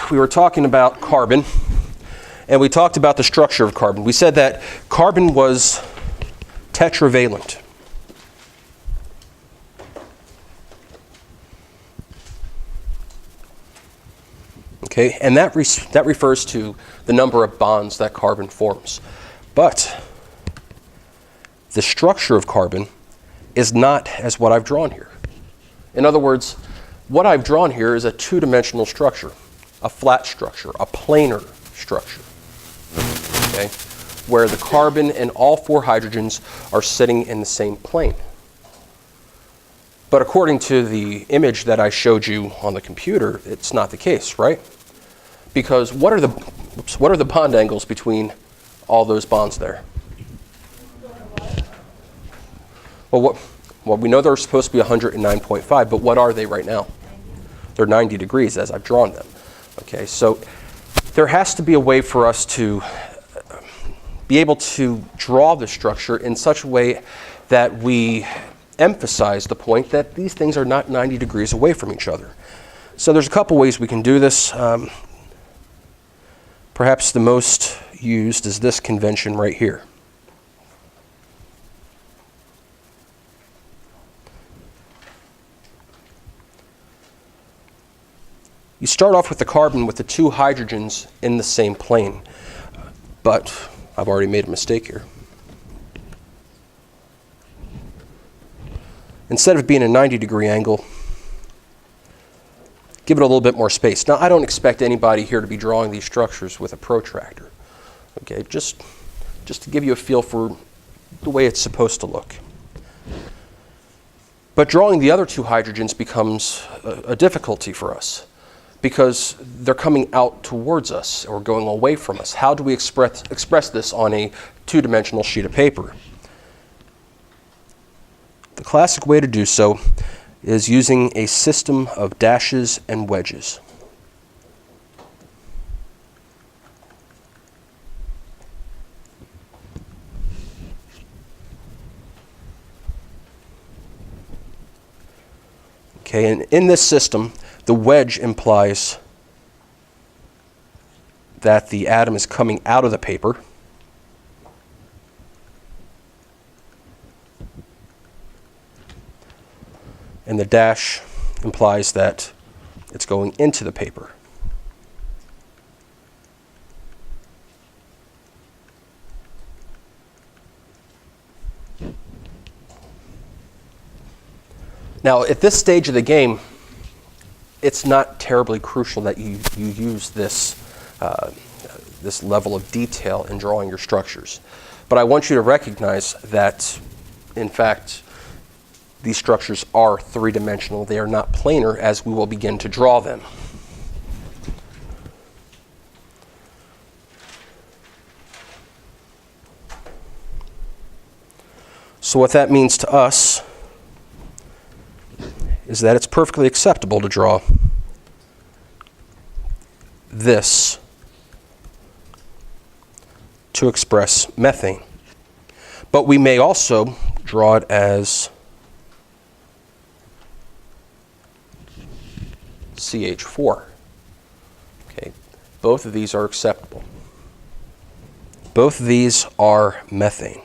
week, we were talking about carbon, and we talked about the structure of carbon. We said that carbon was tetravalent. Okay, and that refers to the number of bonds that carbon forms. But the structure of carbon is not as what I've drawn here. In other words, what I've drawn here is a two-dimensional structure, a flat structure, a planar structure, okay, where the carbon and all four hydrogens are sitting in the same plane. But according to the image that I showed you on the computer, it's not the case, right? Because what are the bond angles between all those bonds there? Well, we know they're supposed to be 109.5, but what are they right now? They're 90 degrees as I've drawn them. Okay, so there has to be a way for us to be able to draw the structure in such a way that we emphasize the point that these things are not 90 degrees away from each other. So there's a couple ways we can do this. Perhaps the most used is this convention right here. You start off with the carbon with the two hydrogens in the same plane, but I've already made a mistake here. Instead of being a 90-degree angle, give it a little bit more space. Now, I don't expect anybody here to be drawing these structures with a protractor. Okay, just to give you a feel for the way it's supposed to look. But drawing the other two hydrogens becomes a difficulty for us, because they're coming out towards us or going away from us. How do we express this on a two-dimensional sheet of paper? The classic way to do so is using a system of dashes and wedges. Okay, and in this system, the wedge implies that the atom is coming out of the paper. And the dash implies that it's going into the paper. Now, at this stage of the game, it's not terribly crucial that you use this level of detail in drawing your structures. But I want you to recognize that, in fact, these structures are three-dimensional. They are not planar as we will begin to draw them. So what that means to us is that it's perfectly acceptable to draw this to express methane. But we may also draw it as CH4. Okay, both of these are acceptable. Both of these are methane.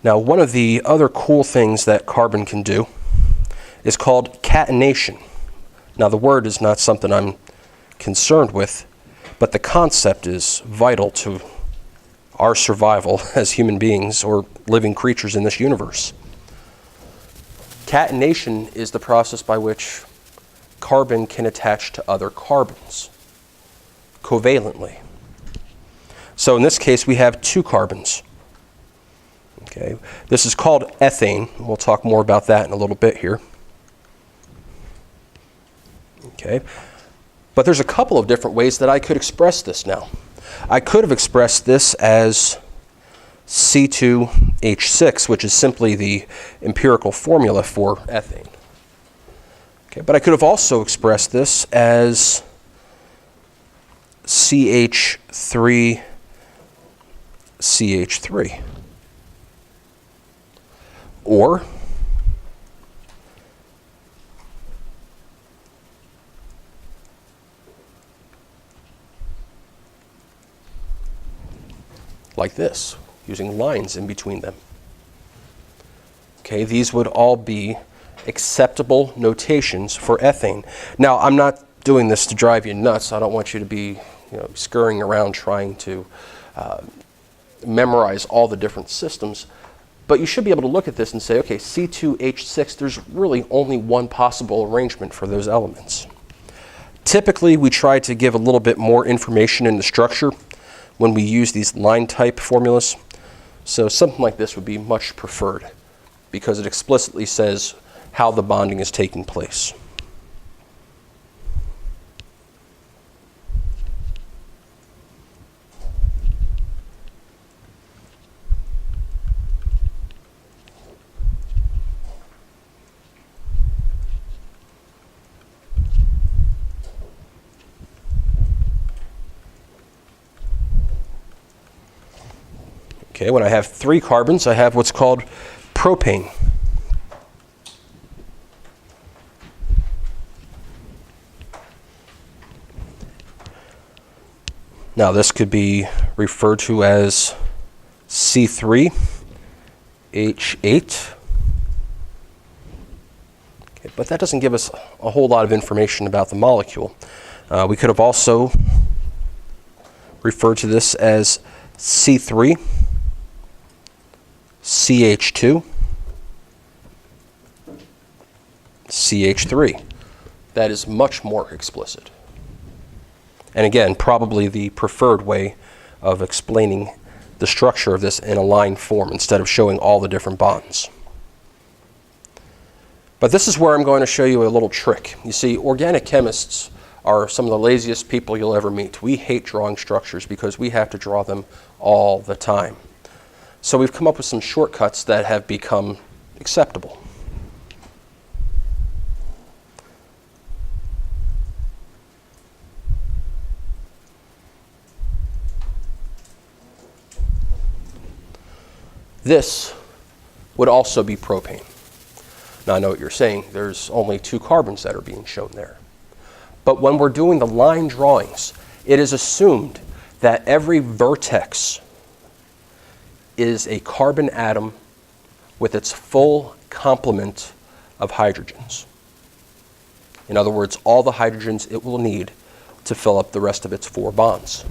Now, one of the other cool things that carbon can do is called catenation. Now, the word is not something I'm concerned with, but the concept is vital to our survival as human beings or living creatures in this universe. Catenation is the process by which carbon can attach to other carbons covalently. So in this case, we have two carbons. Okay, this is called ethane. We'll talk more about that in a little bit here. Okay, but there's a couple of different ways that I could express this now. I could have expressed this as C2H6, which is simply the empirical formula for ethane. Okay, but I could have also expressed this as CH3CH3. Or like this, using lines in between them. Okay, these would all be acceptable notations for ethane. Now, I'm not doing this to drive you nuts. I don't want you to be, scurrying around trying to memorize all the different systems. But you should be able to look at this and say, okay, C2H6, there's really only one possible arrangement for those elements. Typically, we try to give a little bit more information in the structure when we use these line type formulas. So something like this would be much preferred because it explicitly says how the bonding is taking place. Okay, when I have 3 carbons, I have what's called propane. Now this could be referred to as C3H8. Okay, but that doesn't give us a whole lot of information about the molecule. We could have also referred to this as C3 CH2, CH3. That is much more explicit. And again, probably the preferred way of explaining the structure of this in a line form instead of showing all the different bonds. But this is where I'm going to show you a little trick. You see, organic chemists are some of the laziest people you'll ever meet. We hate drawing structures because we have to draw them all the time. So we've come up with some shortcuts that have become acceptable. This would also be propane. Now I know what you're saying, there's only 2 carbons that are being shown there. But when we're doing the line drawings, it is assumed that every vertex is a carbon atom with its full complement of hydrogens. In other words, all the hydrogens it will need to fill up the rest of its 4 bonds.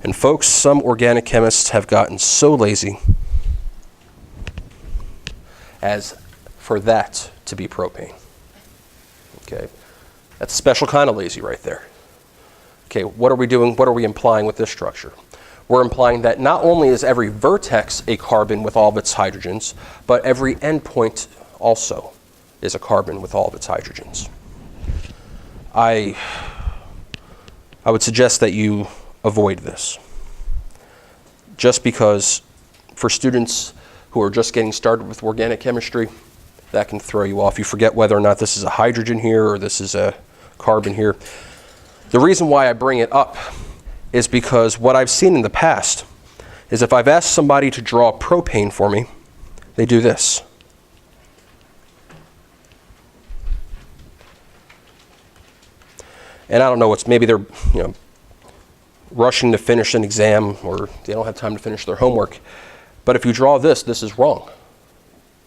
And folks, some organic chemists have gotten so lazy as for that to be propane. Okay, that's a special kind of lazy right there. Okay, what are we doing? What are we implying with this structure? We're implying that not only is every vertex a carbon with all of its hydrogens, but every endpoint also is a carbon with all of its hydrogens. I would suggest that you avoid this. Just because for students who are just getting started with organic chemistry, that can throw you off. You forget whether or not this is a hydrogen here or this is a carbon here. The reason why I bring it up is because what I've seen in the past is if I've asked somebody to draw propane for me, they do this. And I don't know, maybe they're rushing to finish an exam or they don't have time to finish their homework. But if you draw this, this is wrong.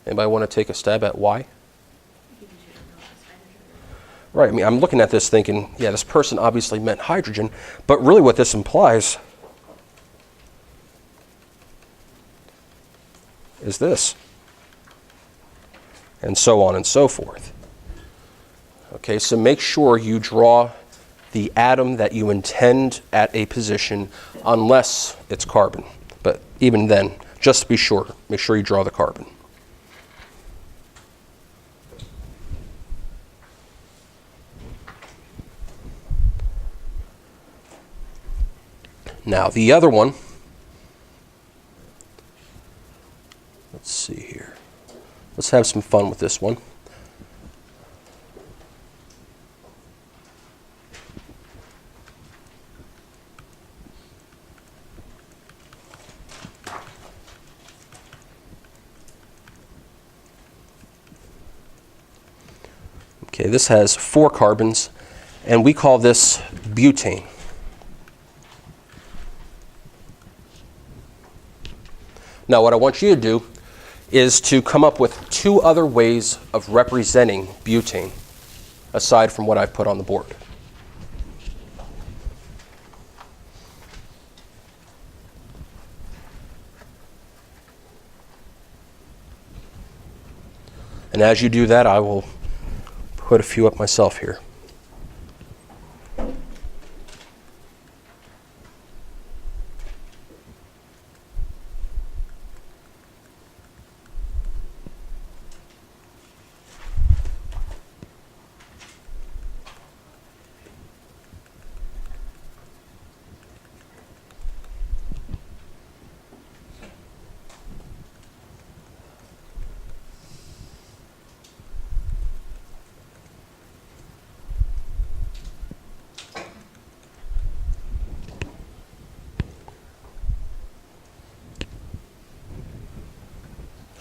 Anybody want to take a stab at why? Right, I mean, I'm looking at this thinking, yeah, this person obviously meant hydrogen, but really what this implies is this, and so on and so forth. Okay, so make sure you draw the atom that you intend at a position unless it's carbon. But even then, just to be sure, make sure you draw the carbon. Now the other one, let's see here. Let's have some fun with this one. Okay, this has 4 carbons, and we call this butane. Now, what I want you to do is to come up with 2 other ways of representing butane, aside from what I've put on the board. And as you do that, I will put a few up myself here.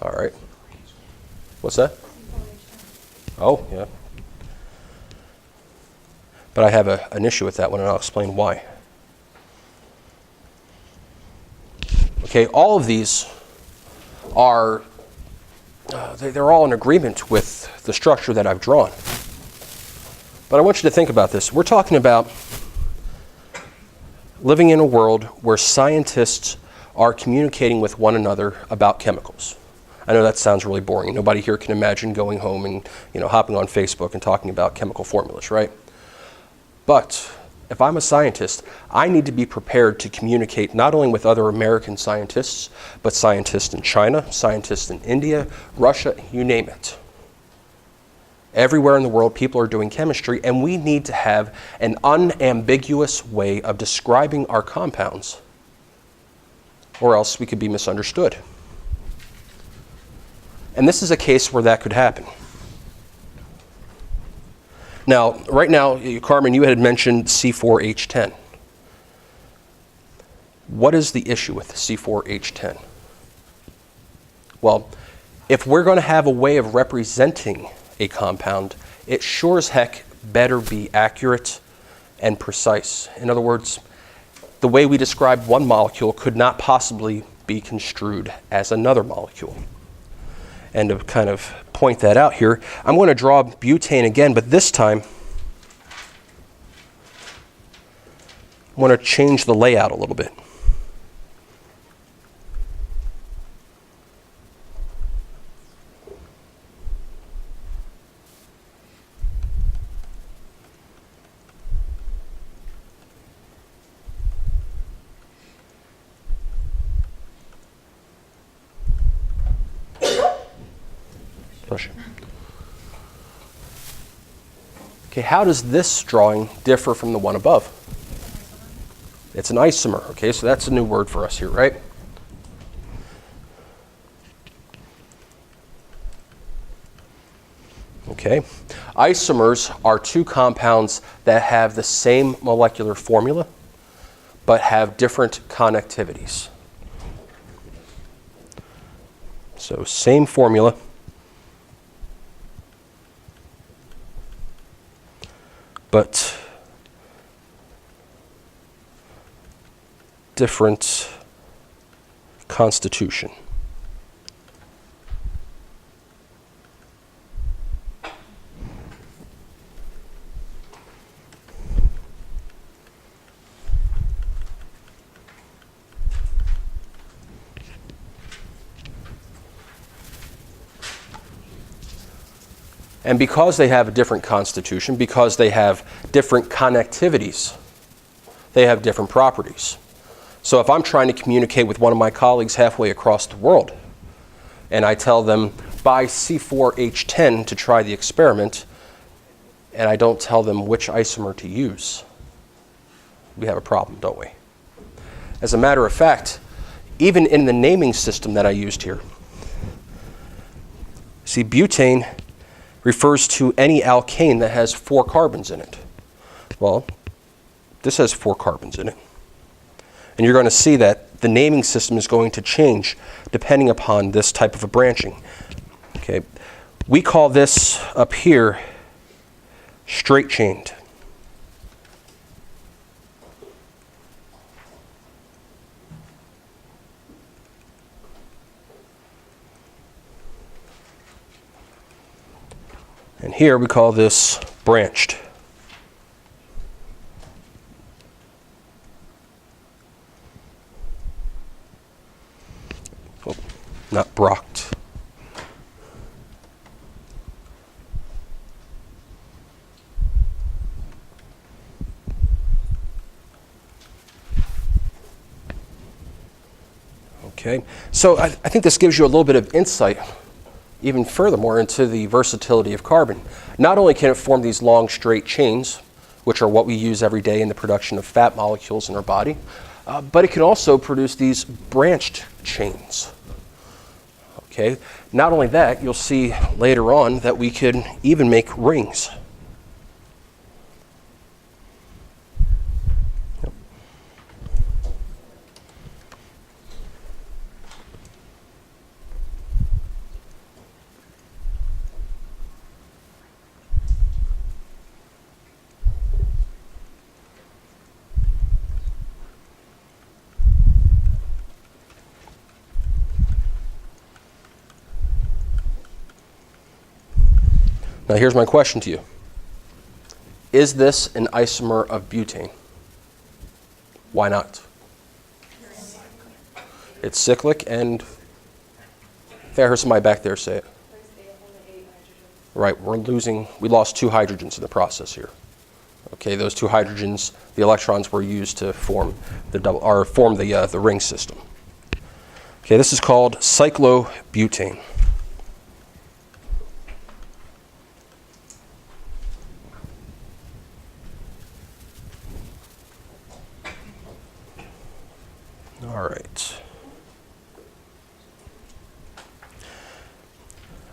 All right. What's that? Oh, yeah. But I have an issue with that one, and I'll explain why. Okay, all of these are, they're all in agreement with the structure that I've drawn. But I want you to think about this. We're talking about living in a world where scientists are communicating with one another about chemicals. I know that sounds really boring. Nobody here can imagine going home and hopping on Facebook and talking about chemical formulas, right? But if I'm a scientist, I need to be prepared to communicate not only with other American scientists, but scientists in China, scientists in India, Russia, you name it. Everywhere in the world, people are doing chemistry, and we need to have an unambiguous way of describing our compounds, or else we could be misunderstood. And this is a case where that could happen. Now, right now, Carmen, you had mentioned C4H10. What is the issue with C4H10? Well, if we're going to have a way of representing a compound, it sure as heck better be accurate and precise. In other words, the way we describe one molecule could not possibly be construed as another molecule. And to kind of point that out here, I'm going to draw butane again, but this time I'm going to change the layout a little bit. Okay, how does this drawing differ from the one above? It's an isomer, okay, so that's a new word for us here, right? Okay, isomers are 2 compounds that have the same molecular formula, but have different connectivities. So same formula, but different constitution. And because they have a different constitution, because they have different connectivities, they have different properties. So if I'm trying to communicate with one of my colleagues halfway across the world, and I tell them, buy C4H10 to try the experiment, and I don't tell them which isomer to use, we have a problem, don't we? As a matter of fact, even in the naming system that I used here, see, butane refers to any alkane that has 4 carbons in it. Well, this has 4 carbons in it. And you're going to see that the naming system is going to change depending upon this type of a branching. Okay, we call this up here straight chained. And here we call this branched. Oh, not brocked. Okay, so I think this gives you a little bit of insight, even furthermore, into the versatility of carbon. Not only can it form these long straight chains, which are what we use every day in the production of fat molecules in our body, but it can also produce these branched chains. Okay, not only that, you'll see later on that we could even make rings. Now here's my question to you. Is this an isomer of butane? Why not? It's cyclic, and if I heard somebody back there say it. Right, we lost 2 hydrogens in the process here. Okay, those 2 hydrogens, the electrons were used to form the ring system. Okay, this is called cyclobutane. All right.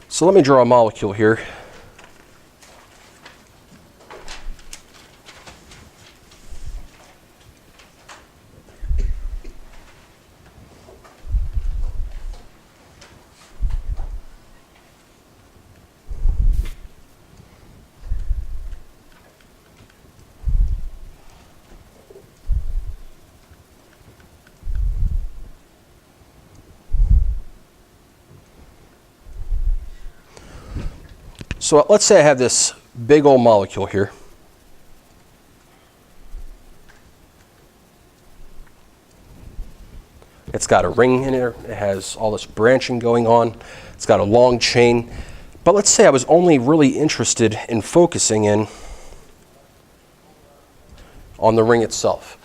So let me draw a molecule here. So let's say I have this big old molecule here. It's got a ring in it. It has all this branching going on. It's got a long chain. But let's say I was only really interested in focusing in on the ring itself.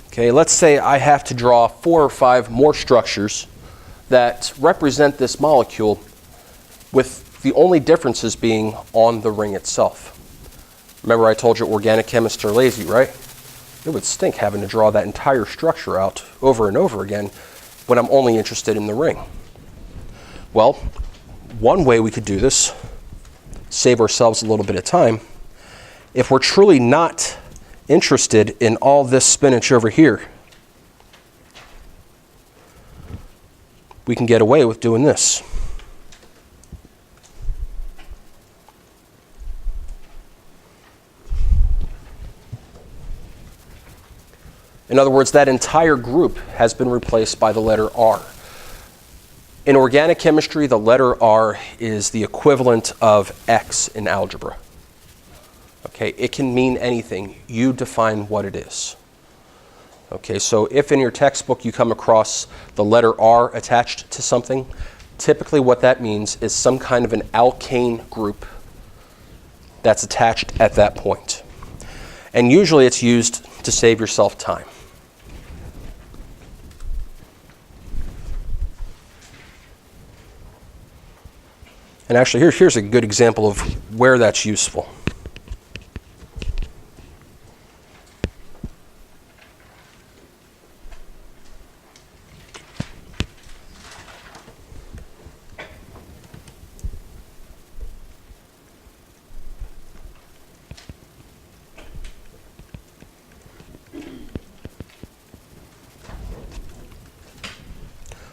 Okay, let's say I have to draw 4 or 5 more structures that represent this molecule, with the only differences being on the ring itself. Remember I told you organic chemists are lazy, right? It would stink having to draw that entire structure out over and over again when I'm only interested in the ring. Well, one way we could do this, save ourselves a little bit of time, if we're truly not interested in all this spinach over here, we can get away with doing this. In other words, that entire group has been replaced by the letter R. In organic chemistry, the letter R is the equivalent of X in algebra. Okay, it can mean anything. You define what it is. Okay, so if in your textbook you come across the letter R attached to something, typically what that means is some kind of an alkane group that's attached at that point. And usually it's used to save yourself time. And actually, here's a good example of where that's useful.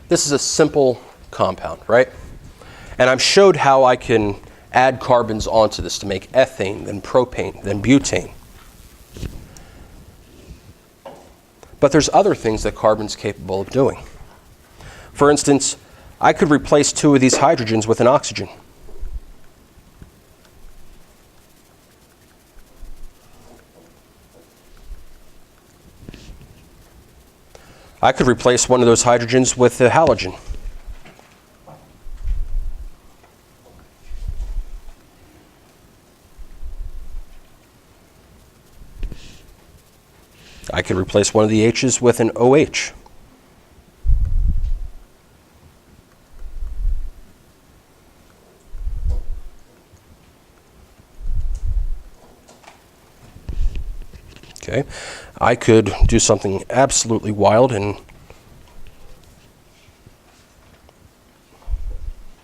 This is a simple compound, right? And I've showed how I can add carbons onto this to make ethane, then propane, then butane. But there's other things that carbon's capable of doing. For instance, I could replace 2 of these hydrogens with an oxygen. I could replace one of those hydrogens with a halogen. I could replace one of the H's with an OH. Okay, I could do something absolutely wild and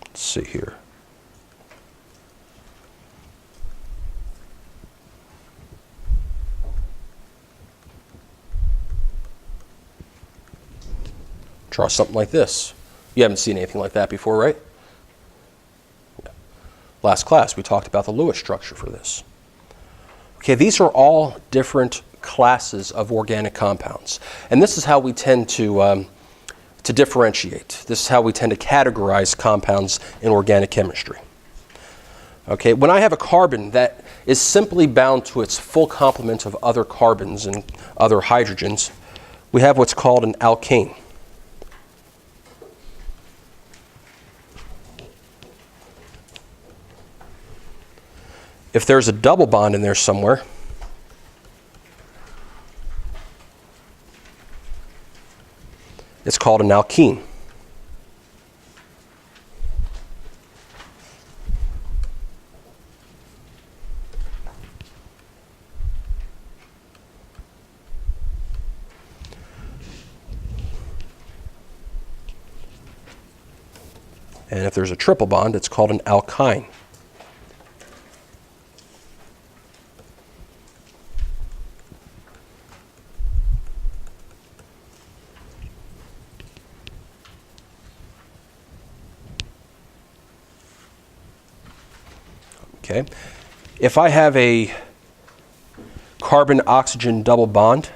let's see here. Draw something like this. You haven't seen anything like that before, right? Yeah. Last class, we talked about the Lewis structure for this. Okay, these are all different classes of organic compounds. And this is how we tend to differentiate. This is how we tend to categorize compounds in organic chemistry. Okay, when I have a carbon that is simply bound to its full complement of other carbons and other hydrogens, we have what's called an alkane. If there's a double bond in there somewhere, it's called an alkene. And if there's a triple bond, it's called an alkyne. Okay. If I have a carbon-oxygen double bond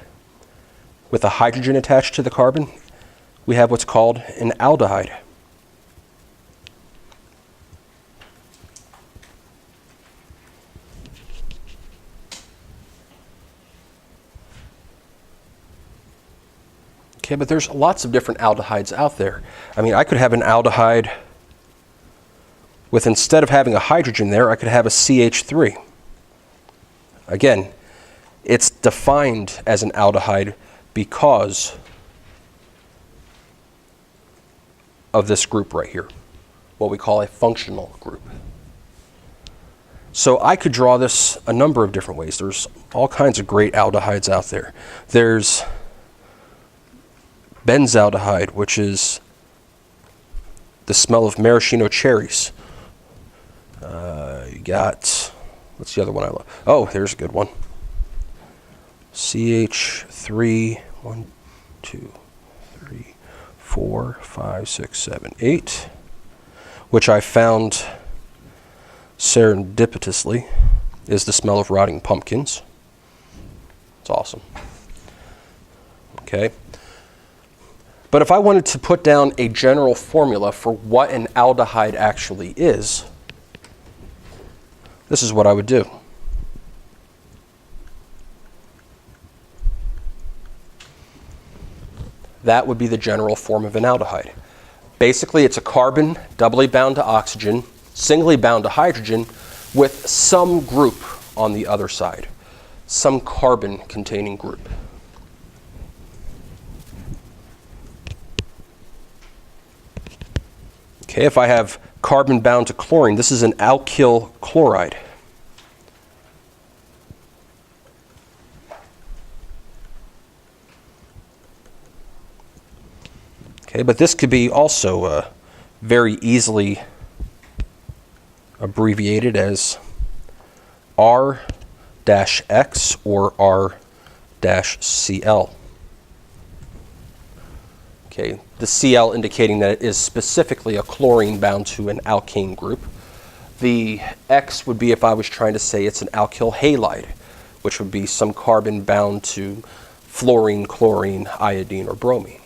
with a hydrogen attached to the carbon, we have what's called an aldehyde. Okay, but there's lots of different aldehydes out there. I mean, I could have an aldehyde with, instead of having a hydrogen there, I could have a CH3. Again, it's defined as an aldehyde because of this group right here, what we call a functional group. So I could draw this a number of different ways. There's all kinds of great aldehydes out there. There's benzaldehyde, which is the smell of maraschino cherries. You got, what's the other one I love? Oh, here's a good one. CH3, 1, 2, 3, 4, 5, 6, 7, 8, which I found serendipitously is the smell of rotting pumpkins. It's awesome. Okay. But if I wanted to put down a general formula for what an aldehyde actually is, this is what I would do. That would be the general form of an aldehyde. Basically, it's a carbon doubly bound to oxygen, singly bound to hydrogen, with some group on the other side, some carbon-containing group. Okay, if I have carbon bound to chlorine, this is an alkyl chloride. Okay, but this could be also very easily abbreviated as R-X or R-Cl. Okay, the Cl indicating that it is specifically a chlorine bound to an alkane group. The X would be if I was trying to say it's an alkyl halide, which would be some carbon bound to fluorine, chlorine, iodine, or bromine.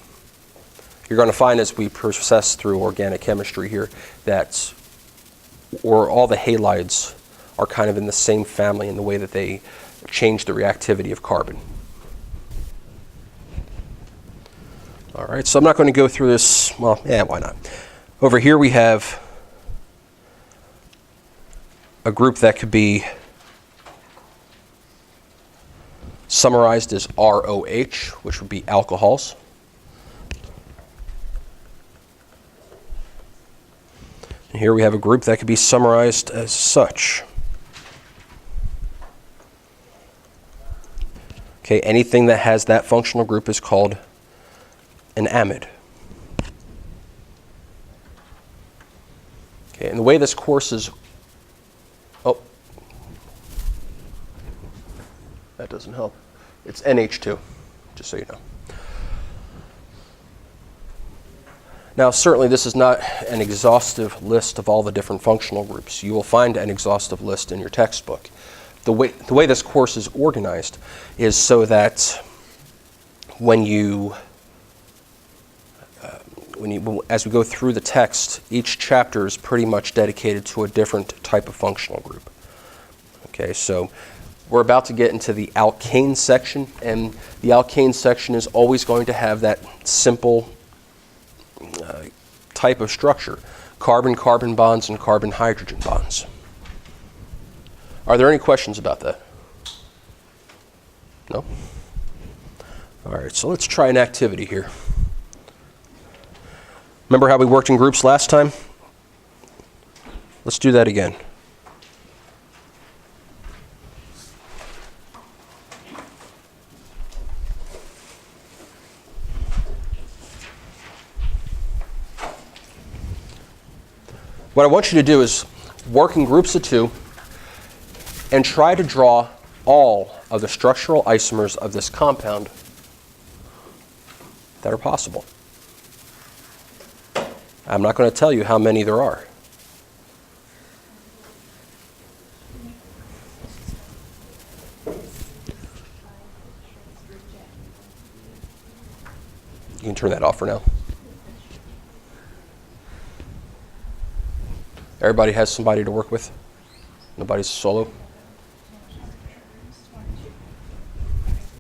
You're going to find as we process through organic chemistry here that all the halides are kind of in the same family in the way that they change the reactivity of carbon. All right, so I'm not going to go through this. Well, yeah, why not? Over here we have a group that could be summarized as ROH, which would be alcohols. And here we have a group that could be summarized as such. Okay, anything that has that functional group is called an amide. Okay, and the way this course is, oh, that doesn't help. It's NH2, just so you know. Now, certainly this is not an exhaustive list of all the different functional groups. You will find an exhaustive list in your textbook. The way this course is organized is so that as we go through the text, each chapter is pretty much dedicated to a different type of functional group. Okay, so we're about to get into the alkane section, and the alkane section is always going to have that simple type of structure: carbon-carbon bonds and carbon-hydrogen bonds. Are there any questions about that? No? All right, so let's try an activity here. Remember how we worked in groups last time? Let's do that again. What I want you to do is work in groups of 2 and try to draw all of the structural isomers of this compound that are possible. I'm not going to tell you how many there are. You can turn that off for now. Everybody has somebody to work with? Nobody's solo?